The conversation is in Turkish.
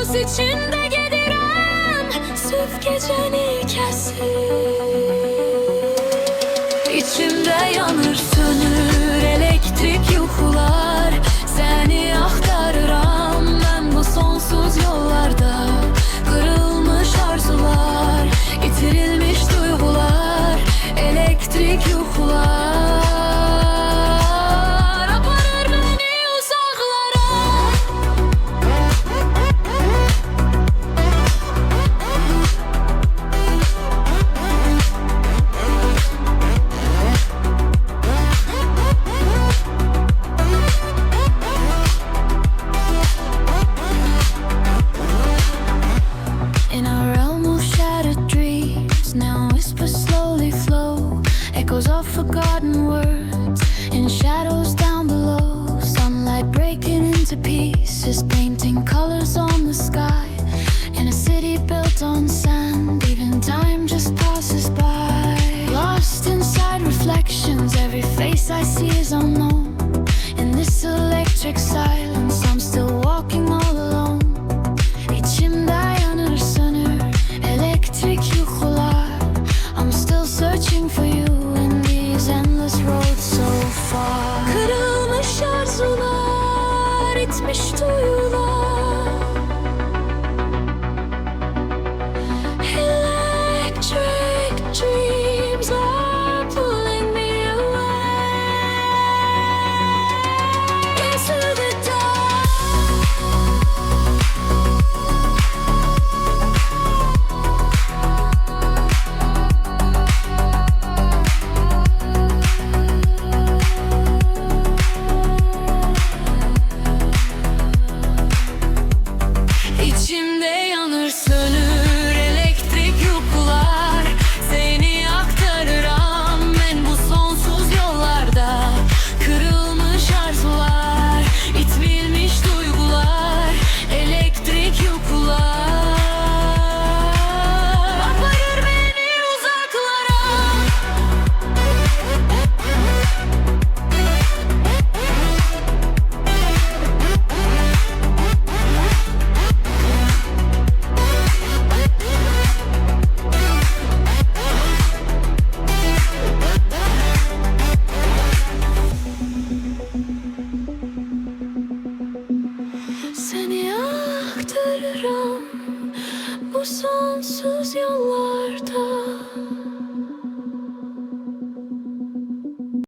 Kabus içinde gedirəm, süf gecəni kəsir. İçimdə yanır, sönür elektrik yuxular. Səni axtarıram mən bu sonsuz yollarda. Qırılmış arzular, itirilmiş duyğular, elektrik yuxular. Echoes of forgotten words in shadows down below. Sunlight breaking into pieces, painting colors on the sky. In a city built on sand, even time just passes by. Lost inside reflections, every face I see is unknown. In this electric silence, I'm still walking all alone. İçimde yanır, sönür elektrik yuxular. I'm still searching for you. Kırılmış arzular, itmiş duyular. Electric dreams are pulling me away into the dark. İçimde yanır, sönür elektrik yuxular. Seni aktarıram ben bu sonsuz yollarda. Kırılmış arzular, itbilmiş duygular, elektrik yuxular. Aparır beni uzaklara. Seni aktarırım bu sonsuz yollarda.